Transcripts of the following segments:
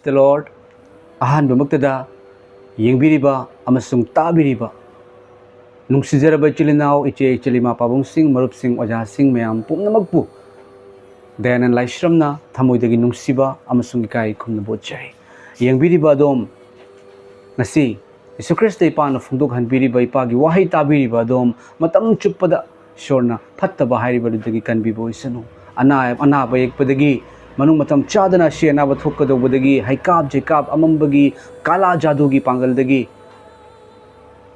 The Lord, ahanba magtada yengbiriba amasung tabiriba nungsizaraba chilinaw iche chilima pabong sing marup sing oja sing mayam pumnamagpu dayanan laishramna thamoidagi nungsiba amasung ikai khumna botjai yengbiriba dom ngasi Yesu Kristo ipana phungdok hanbiriba ipagi wahai tabiriba dom matam chuppada shorna phattaba hairibadagi kanbibo isanu anaba yekpadagi manung matam chadana shena bathokadobadagi haikab jekab amambagi kala jadugi pangaldagi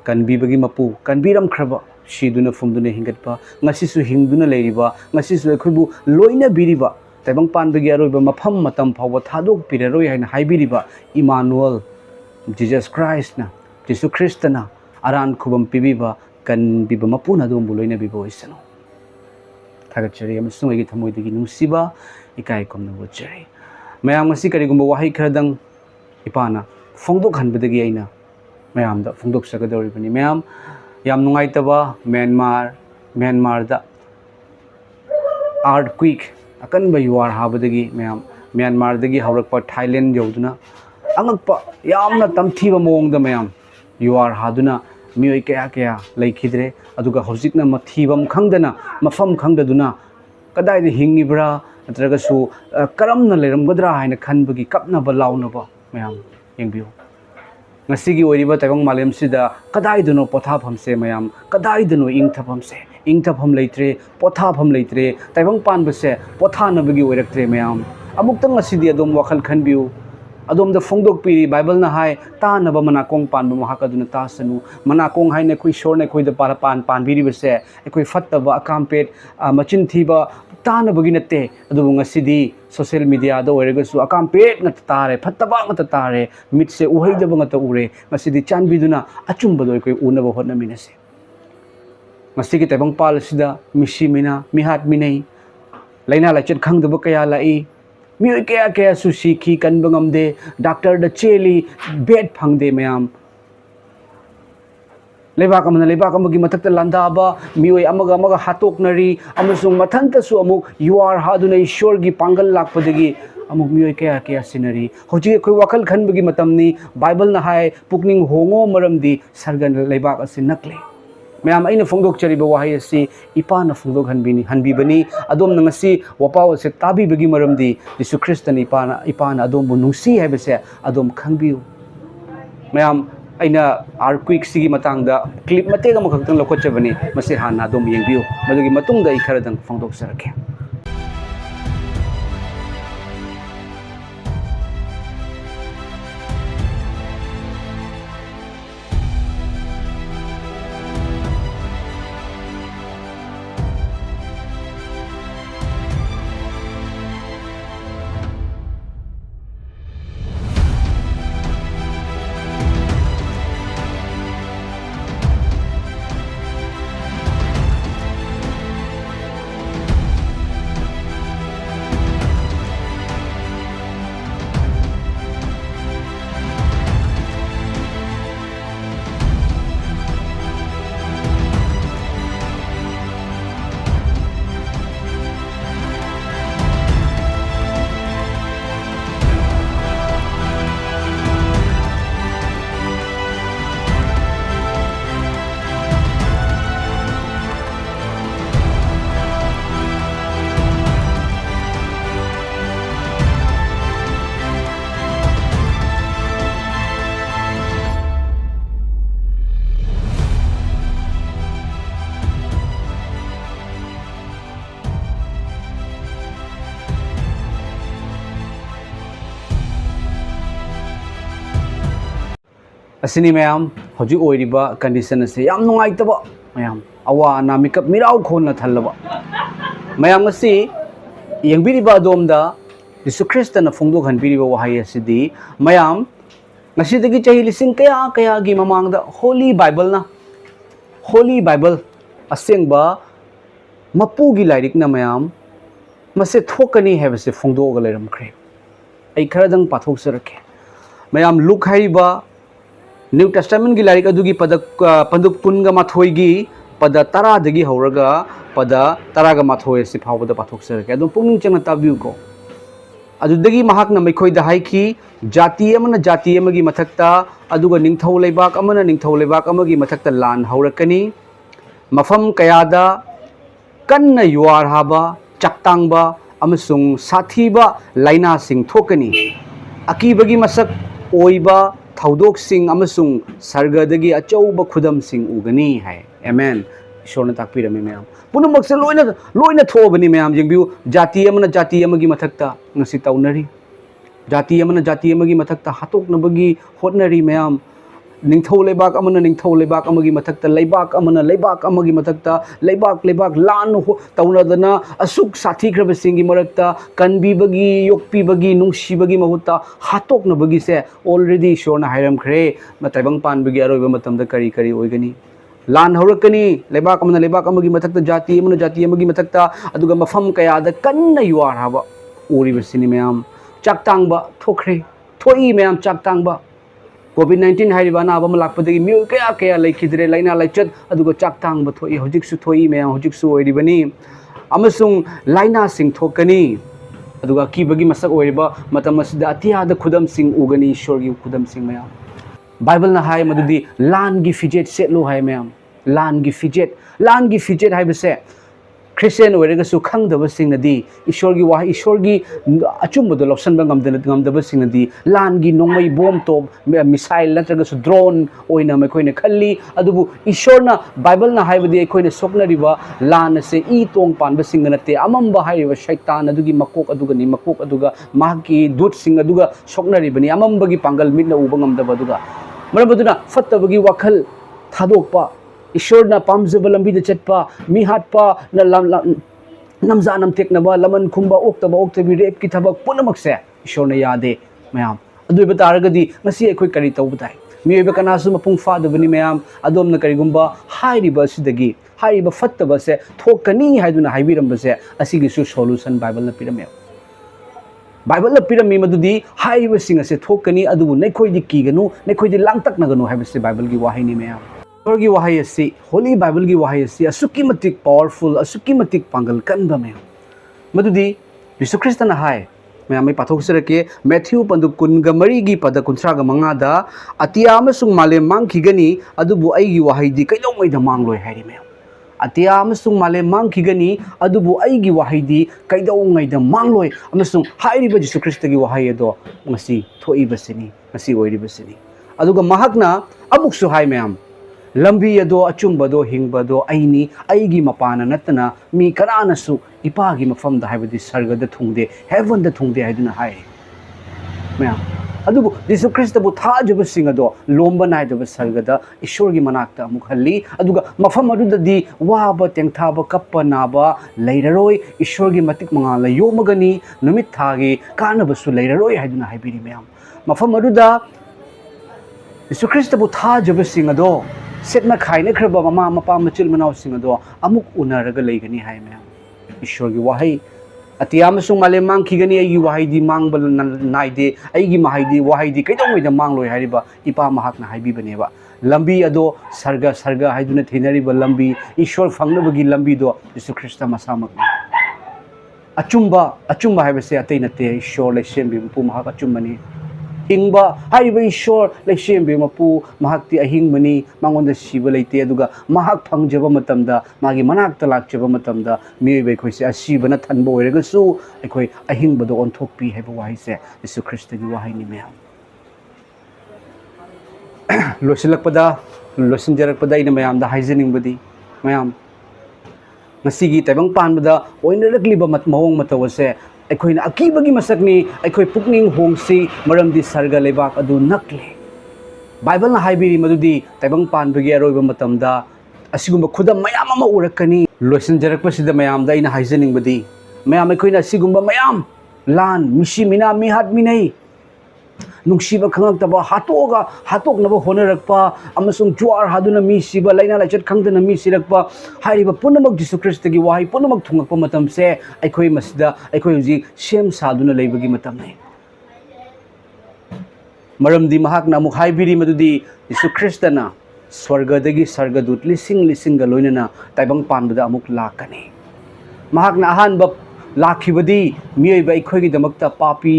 kanbibagi mapu kanbiram khraba shiduna fumduna hingatpa ngasisu hingduna leiriba ngasisu ekhoibu loina biriba taibang panbagi aroiba mafam matam phawba thadok piraroi haina haibiriba Emmanuel Jesus Christ na Jesu Kristana aran khubam pibiba kanbiba mapuna dom loina bibo isano thagachari amasung egi thamoidagi nungsiba ikai komna botjai mayam ngasi karigumba wahai khradang ipana phongdok hanbadagi aina mayam da phongdok sagadoribani mayam yam nungaitaba Myanmar da earthquake akanba yuar habadagi mayam Myanmar dagi haurakpa Thailand yauduna angakpa yamna tamthiba mawongda mayam yuar haduna mioi kaya laikhidre aduga hojikna mathibam khangdana mafam khangdaduna kadai de hingibra natragasu karamna leramgadra haina khanbagi kapnaba launaba mayam yengbiu ngasigi oiriba taibang malem sida kadai duno pothapham se mayam kadai duno ingthapham leitre pothapham leitre taibang panbase pothanabagi oiraktre mayam amuktang ngasidi adom wakhal khanbiu adom da phongdok piri Bible na hai ta na ba manakong panba mahakaduna tasanu manakong hai na koi shor na koi da para pan biri base koi fatta ba akampet machin thiba ta na bagi natte adu ngasidi social media da oirega su akampet ngat tare fatta ba ngat tare mit se uhai da ba ngat ure ngasidi chanbiduna achumba doi koi una ba hotna minase ngasigi tabang pal sida misimina mihat minai laina la chet khang da ba kaya lai mioi kaya sushi ki kan bangam de doctor da cheli bed phang de mayam lebak amagi mathakta landaba mioi amaga hatok nari amasung mathanta su amuk yuar haduna ishwar gi pangal lakpadagi amuk mioi kaya sinari hoji koi wakal khan bagi matamni Bible na hai pukning hongo maramdi sargan lebak asin nakle mayam aina phongdok chariba wahai asi ipana phongdok hanbibani adom nangasi wapaw se tabi bagi maramdi Yesu Kristan ipana adom bu nungsi haibase adom khangbiu mayam aina earthquake sigi matangda clip matega makhaktang lokochabani masi hana adom yengbiu madugi matungda ikharadang phongdok sarakhe asini mayam hoji oiriba condition ase yam nungai taba mayam awa na makeup mirau khona thalaba mayam ngasi yengbiriba domda Yesu Krista na phongdok hanbiriba wahai asidi mayam ngasi dagi chahi lising kaya gi mamangda Holy Bible asengba mapu gi lairik na mayam mase thokani hebase phongdok galeram khre ai kharadang pathok sarakhe mayam Luke haiba New Testament gi larik adugi panduk punga mathoi gi pada tara dagi hauraga pada taraga mathoi si phawda pathok sarke adum pungning changna tabiu ko अदुदगी महाकना मैखोइदा हाइखी जाति अमना जाति अमगी मथक्ता अदुगा निंगथौ लेबाक अमना निंगथौ लेबाक अमगी मथक्ता लान हौरकनी मफम कयादा कन्ना you're हाबा चक्तांगबा अमसुंग साथीबा लाइना सिंग थोकनी अकीबगी मसक ओइबा थौदोक सिंग अमसुंग सर्गदगी अचौबा खुदम सिंग उगनी है आमेन ईश्वरना ताकपिरमे ma'am पुनमक्से लोइना लोइना थोबनी ma'am जेंबिउ जाति अमना जाति अमगी मथक्ता ngasi taunari जाति अमना जाति अमगी मथक्ता हातोकनबगी होटनरी मैम निंगथौ लेबाक अमना निंगथौ लेबाक अमगी मथक्ता लेबाक अमना लेबाक अमगी मथक्ता लेबाक लेबाक लान हो तौनदना असुक साथीख्रबसिंगी मरक्ता कनबीबगी योकपीबगी नुंगसीबगी महुत्ता हातोकनबगी से ऑलरेडी ईश्वरना हायरमख्रे मतैबंग पानबगी अरोइबा मतमदा करी करी ओइगनी लान हौरकनी लेबाक अमना लेबाक अमगी मथक्ता जाति अमना जाति अमगी मथक्ता अदुगा मफम कयादा कन्ना युआर हाबा ओरिबसिनी मैम चाकतांगबा थोख्रे थोई मैम चाकतांगबा कोविड-19 हाइरिबा अनाबम लाकपदगी मिउ कया कया लेखिद्रे लाइना लाइचत अदुगा चाकतांगबा थोई होजिकसु थोई मैम होजिकसु ओइरिबनी अमसुंग लाइना सिंग थोकनी अदुगा कीबगी मसक ओइरिबा मतम असिदा अतियादा खुदम सिंग उगनी ईश्वरगी खुदम सिंग मैम बाइबल ना हाय मदुदी लान गी फिजेट सेटलो हाय मैम लान गी फिजेट हाइबसे क्रिश्चियन ओइरगसु खंगदबसिंगनदी ईश्वरगी वाह ईश्वरगी अचुम्बदो लौसनबा ngамदबसिंगनदी लानगी नोंमै बॉम टॉप मिसाइल नत्रगसु ड्रोन ओइना मखोइना खल्ली अदुबु ईश्वरना बाइबलना हाइबदी अखोइना सोकनरिबा लान से ई तोंग पानबसिंग नते अमम्बा हाइबा शैतान अदुगी मकोक अदुगा माकी दूत सिंग अदुगा सोकनरिबनी अमम्बगी पांगल मिटना उबा ngамदबा अदुगा मरबदुना फत्तबगी वाखल थादोकपा ईश्वरना पामजब लंबीदा चटपा मी हाटपा नमजा नमतेकनबा लमन खुंबा ओक्तबा ओक्तबी रेप की थबक पुनमक्से ईश्वरना यादे मैम अदुइबा तारगदी ngasi अखोइ करी तौबदाय मियबा कनासु मपुंग फादबनी मैम अदोमना करिगुंबा हाइरिबा सिदगी हाइरिबा फत्तबा से थोकनी हाइदुना हाइबिरमबसे असिगिसु सोल्यूशन बाइबलना पिरमे बाइबलना पिरमी मदुदी हाइरिबसिंग असे थोकनी अदुबु नैखोइदि कीगनु नैखोइदि लांगतकनगनु हाइबसे बाइबलगी वाहिनी मैम की वहाई असी होली बाइबल की वहाई असी असुकी मतिक पावरफुल असुकी मतिक पांगल कनबा में मदुदी यीशु ख्रिस्टना हाय मैं आमी पाथोकसरके मैथ्यू पंदु कुनगा मरीगी पद कुंथ्रागा मंगादा अतिया अमसुंग माले मांगखिगनी अदुबु अईगी वहाईदी कैदौमैदा मांगलोय हाइरि में अतिया अमसुंग माले मांगखिगनी अदुबु अईगी वहाईदी कैदौमैदा मांगलोय अमसुंग हाइरिबा यीशु ख्रिस्टगी वहाई अदो ngasi थोइबसिनी ngasi ओइरिबसिनी अदुगा महकना अमुकसु हाय मैम लंबी अदो अचुंबदो हिंगबदो अईनी अईगी मपाना नतना मी कनानसु इपागी मफमदा हाइबदी सर्गद थुंगदे हेवनद थुंगदे हाइदुना हाय मैम अदुबु यीशु ख्रिस्टबु थाजबसिंग अदो लोंबा नाइदब सर्गद ईश्वरगी मनाक्ता अमुक हल्ली अदुगा मफम अदुददी वाबा तेंगथाबा कप्पा नाबा लैररोय ईश्वरगी मतिक मंगाला योमगनी नुमित थागी कानबसु लैररोय हाइदुना हाइबिरी मैम मफम अदुदा यीशु ख्रिस्टबु थाजबसिंग अदो सेटना खाइने खरबा ममा मपा मचिल मनाव सिंग अदो अमुक उनरगा लेगनी हाय मैम ईश्वरगी वाहै अतियामसुंग माले मांगखिगनी अईगी वाहैदी मांगबल नाइदे अईगी माहैदी वाहैदी कैदौमैदा मांगलोय हारिबा इपा महाकना हाइबिबनेबा लंबी अदो सर्ग हाइदुना थेनरिबा लंबी ईश्वर फंगनबगी लंबीदो यीशु ख्रिस्ट मसामक अचुंबा हाइबसे अतै नते ईश्वर लेसेमबी मपु महाक अचुंबनी हिंगबा हाइबा ईश्वर लेसेमबी मपु महाक्ति अहिंगमनी मांगोंदा सिबा लेते अदुगा महाक फंगजबा मतमदा मागी मनाक्ता लाक्चबा मतमदा मियबे खोइसे असिबना थनबो ओइरगसु अखोइ अहिंगबदो ओनथोकपी हाइबा वाहिसे यीशु ख्रिस्टगी वाहिनी मैम लोसिनजरकपदा इन मैम दा हाइजनिंगबदी मैम ngasi taibang panbada oinaragliba mawong matawase अखोइना अकीबगी मसकनी अखोइ पुकनिंग होंगसी मरमदी सर्ग लेबाक अदु नकले बाइबल ना हाइबिरी मदुदी ताइबंग पानबगी अरोइबा मतमदा असिगुम्बा खुदम मयाम अमा उरकनी लोइसनजरकपसिदा मयामदा इना हाइजनिंगबदी मयाम अखोइना असिगुम्बा मयाम लान मिसी मिना मिहात मिनै नुंगसीबा खंगतबा हातोकनबा होनरकपा अमसुंग जुआर हादुना मी सिबा लाइना लाइचत खंगदना मी सिरकपा हाइरिबा पुनमक यीशु ख्रिस्टगी वाहै पुनमक थुंगकपा मतमसे अखोइ मसिदा अखोइ हुजी सेम सादुना लेबगी मतमनै मरमदी महाकना अमुक हाइबिरी मदुदी यीशु ख्रिस्टना स्वर्गदगी सर्गदूत लिसिंग लिसिंग लोइनना ताइबंग पानबदा अमुक लाकनी महाकना अहानबा लाखिबदी मियोइबा अखोइगिदमक्ता पापी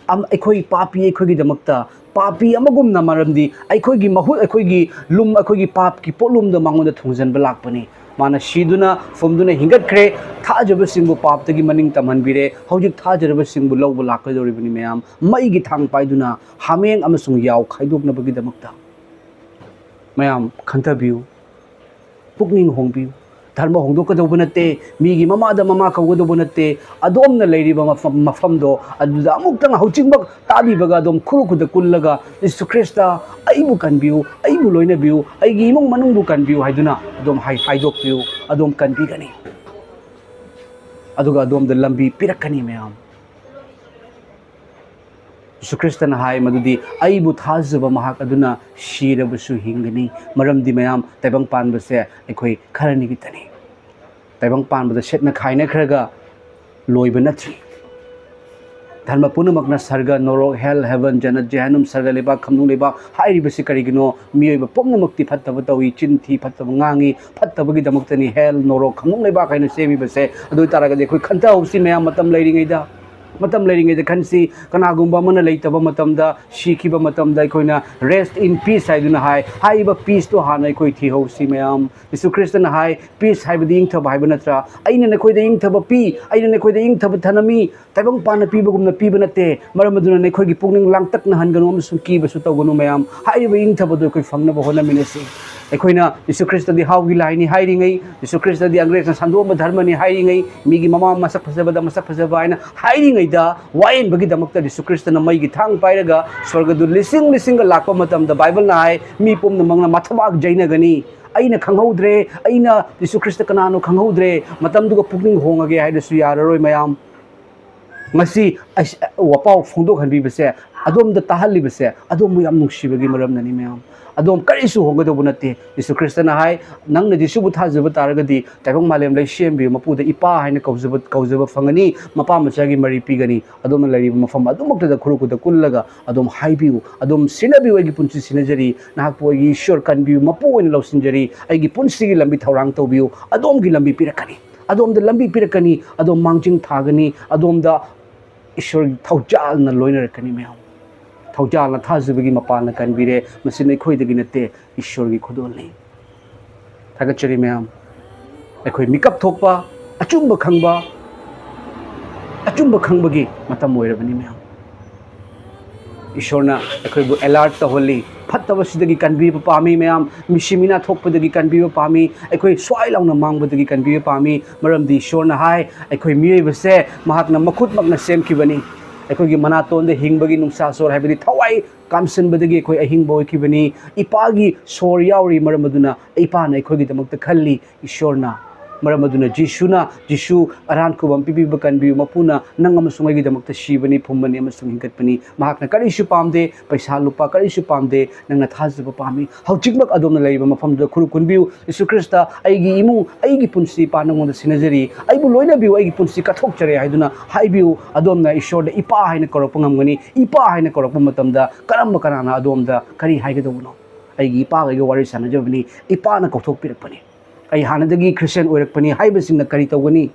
अखोइ पापी अखोइगिदमक्ता पापी अमगुमना मरमदी अखोइगी महुत अखोइगी लुम अखोइगी पाप की पोलुम द मांगोंदा थुंजनबा लाक्पनी माना शीदुना फुमदुना हिंगतख्रे थाजबसिंगबु पापतगी मनिंग तमहनबिरे हौजिक थाजरबसिंगबु लौबा लाक्कदोरिबनी मयाम मईगी थांग पाइदुना हामेंग अमसुंग याव खाइदोकनबगिदमक्ता मयाम खंथबियु पुकनिंग होंबियु धर्म होंदोकदौब नते मीगी ममादा ममा कौगदौब नते अदोमना लैरिबा मफमदो अदुदा अमुक्तंग हौचिंगबक तालिबगा अदोम खुरुखुद कुल्लगा यीशु ख्रिस्ता अइबु कनबियु अइबु लोइनबियु अइगी इमुंग मनुंगबु कनबियु हाइदुना अदोम हाइदोकबियु अदोम कनबिगनी अदुगा अदोमदा लंबी पिरकनी मयाम यीशु ख्रिस्तना हाय मदुदी अइबु थाजबा महाक अदुना शीरबसु हिंगनी मरमदी मयाम तैबंग पानबसे अखोइ खरनिगी तनी तैबंग पानबदा सेटना खाइना खरगा लोइबा नथ्री धर्म पुनमकना सर्ग नोरो हेल हेवन जनत जहनुम सर्ग लेबा खमनु लेबा हाइरिबसि करिगिनो मियोइबा पोमनमक्ति फत्तबा तौई चिंथी फत्तबा ngangi फत्तबगी दमक्तनी हेल नोरो खमनु लेबा काइना सेमिबसे अदु तारागदे अखोइ खंता होसी मयाम मतम लैरिङैदा मतम लैरिङैदा खनसी कनागुम्बा मन लैतबा मतमदा शिखिबा मतमदा अखोइना रेस्ट इन पीस हाइदुना हाय हाइबा पीस तो हाना अखोइ थिहौसी मयाम यीशु ख्रिस्टना हाय पीस हाइबदी इंगथबा हाइबा नत्रा अइना नखोइदा इंगथबा पी अइना नखोइदा इंगथबा थनमी तैबंग पाना पीबगुमना पीबा नते मरमदुना नखोइगी पुकनिंग लांगतकना हनगनु अमसुं कीबसु तौगनु मयाम हाइबा इंगथबदो अखोइ फंगनबा होनामिनसी अखोइना यीशु ख्रिस्टदी हाउगी लाइनी हाइरिङै यीशु ख्रिस्टदी अंग्रेजना संदोम धर्मनी हाइरिङै मीगी ममा मसक फजबदा मसक फजबा हाइना हाइरिङैदा वायनबगीदमक्ता यीशु ख्रिस्टना मैगी थांग पाइरगा स्वर्गदु लिसिंग लिसिंग लाक्पा मतमदा बाइबलना हाय मी पुमनमंगना माथबाग जैनगनी अइना खंगहौद्रे अइना यीशु Christ कनानो खंगहौद्रे मतमदुगा पुकनिंग होंगगे हाइदसु याररोय मयाम ngasi wapau phongdok hanbibase adomda tahalibase adombu yam nungshibagi maramnani mayam adom karisu hongadobu nate Yesu Kristna hai nangna disubu thajaba taragadi taibang malem lai shembi mapuda ipa haina kaujaba fangani mapa machagi mari pigani adom lari mafam adumukta da khuruku da kullaga adom haibiu adom sinabi wagi punchi sinajari nahakpo gi ishwar kanbiu mapu oina lausinjari aigi punsigi lambi thaurang tawbiu adom gi lambi pirakani adom da lambi pirakani adom mangjing thagani adom da ईश्वर थौजालना लोइनरकनी ma'am थौजालना थाजबगी मपालना कनबिरे मसिन अखोइदगी नते ईश्वर की खुदोलनी थागचरी ma'am अखोइ मिकअप थोकपा अचुंब खंगबगी मतम ओइरबनी ma'am ईश्वरना अखोइबु alert तहोली फत्तबसिदगी कनबिबा पामी ma'am मिसिमिना थोकपदगी कनबिबा पामी अखोइ स्वाइ लाउना मांगबदगी कनबिबा पामी मरमदी ईश्वरना हाय अखोइ मियोइबसे महाकना मखुतमकना सेमखिबनी अखोइगी मनातोंदे हिंगबगी नुंसा सोर हाइबदी थवाई कामसनबदगी अखोइ अहिंगबा ओइखिबनी इपागी सोर याउरी मरमदुना इपाना अखोइगी दमक्ता खल्ली ईश्वरना मरमदुना जिसु अरान खुबम पिबीब कनबियु मपुना नंग अमसुंग अइगिदमक्ता शिबनी फुमबनी अमसुंग हिंगतपनी महाकना करिसु पामदे पैसा लुपा करिसु पामदे नंगना थाजबा पामी हौचिकमक अदोमना लैबा मफमदा खुरु कुनबियु यीशु ख्रिस्ता अइगी इमु अइगी पुंसी पानंगोंदा सिनजरी अइबु लोइनबियु अइगी पुंसी कथोकचरे हाइदुना हाइबियु अदोमना ईश्वरदा इपा हाइना कौरपा ngamgani इपा हाइना कौरपा मतमदा करम कराना अदोमदा करि हाइगदौनो अइगी इपा गइगा वारि सानजबनी इपाना कौथोकपिरकपनी आई हानदगी क्रिश्चियन ओइरकपनी हाइबसिंगना करि तौगनी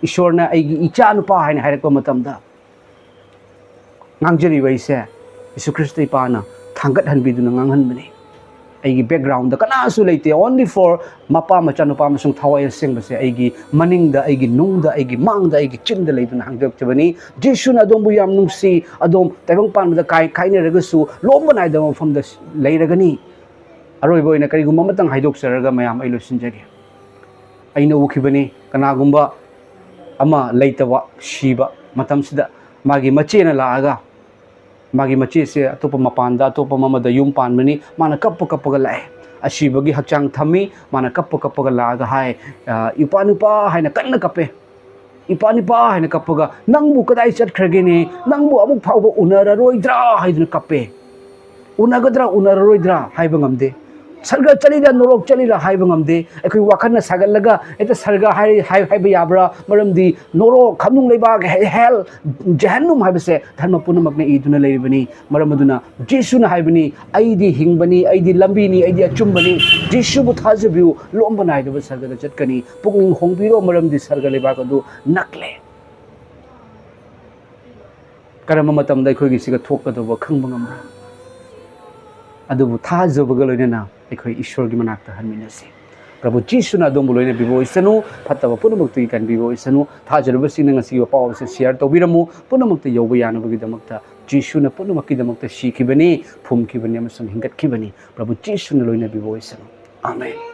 ईश्वरना अइगी इचा नुपा हाइना हाइरकपा मतमदा ngangjari waise Yesu Christ ipana thangat hanbiduna nganghанbani aigi background da kana su leite only for mapa macha nupa masung thawai sengbase aigi maningda aigi nungda aigi mangda aigi chinda leiduna hangdok chabani jisu na dombu yam nungsi adom taibang pan da kai kaine ragasu lomba nai da from da leiragani aroi boina kari gumma matang haidok saraga mayam ai losinjage aina ukhibani kana gumba ama leitawa shiba matam sida magi machena laaga magi machi se atopa mapanda atopa mamada yum panmani mana kappa kappa lae ashibagi hakchang thami mana kappa kappa laaga hai ipanupa haina kanna kappe ipanupa haina kappaga nangbu kadai chatkrage ne nangbu amuk phauba unararoidra haiduna kappe unagadra unararoidra haiba ngamde sarga chalira norok chalira haiba ngamde ekoi wakhana sagalaga eta sarga haiba yabra maramdi norok khamnung leiba hell jahannam haibase dharma punamakne iduna leibani maramaduna jisu na haibani aidi hingbani aidi lambini aidi achumbani jisu bu thajabiu lomba nai da sarga da chatkani pungning hongbiro maramdi sarga leiba kadu nakle ꯀꯔꯝꯕ ꯃꯇꯝꯗ ꯑꯩꯈꯣꯏꯒꯤꯁꯤꯒ ꯊꯣꯛꯀꯗꯧꯕ ꯈꯪꯕ ꯉꯝꯕ꯭ꯔꯥ ꯑꯗꯨꯕꯨ ꯊꯥꯖꯕꯒ ꯂꯣꯏꯅꯅ ꯑꯩꯈꯣꯏ ꯏꯁꯣꯔꯒꯤ ꯃꯅꯥꯛꯇ ꯍꯟꯃꯤꯟꯅꯁꯤ ꯄ꯭ꯔꯚꯨ ꯖꯤꯁꯨꯅ ꯑꯗꯣꯝꯕꯨ ꯂꯣꯏꯅꯕꯤꯕ ꯑꯣꯏꯁꯅꯨ ꯐꯠꯇꯕ ꯄꯨꯝꯅꯃꯛꯇꯒꯤ ꯀꯟꯕꯤꯕ ꯑꯣꯏꯁꯅꯨ ꯊꯥꯖꯔꯨꯕꯁꯤꯡꯅ ꯉꯁꯤꯒꯤ ꯄꯥꯎ ꯑꯁꯤ ꯁꯤꯌꯔ ꯇꯧꯕꯤꯔꯝꯃꯨ ꯄꯨꯝꯅꯃꯛꯇ ꯌꯧꯕ ꯌꯥꯅꯕꯒꯤꯗꯃꯛꯇ ꯖꯤꯁꯨꯅ ꯄꯨꯝꯅꯃꯛꯀꯤꯗꯃꯛꯇ ꯁꯤꯈꯤꯕꯅꯤ ꯐꯨꯝꯈꯤꯕꯅꯤ ꯑꯃꯁꯨꯡ ꯍꯤꯡꯒꯠꯈꯤꯕꯅꯤ ꯄ꯭ꯔꯚꯨ ꯖꯤꯁꯨꯅ ꯂꯣꯏꯅꯕꯤꯕ ꯑꯣꯏꯁꯅꯨ ꯑꯥꯃꯦꯟ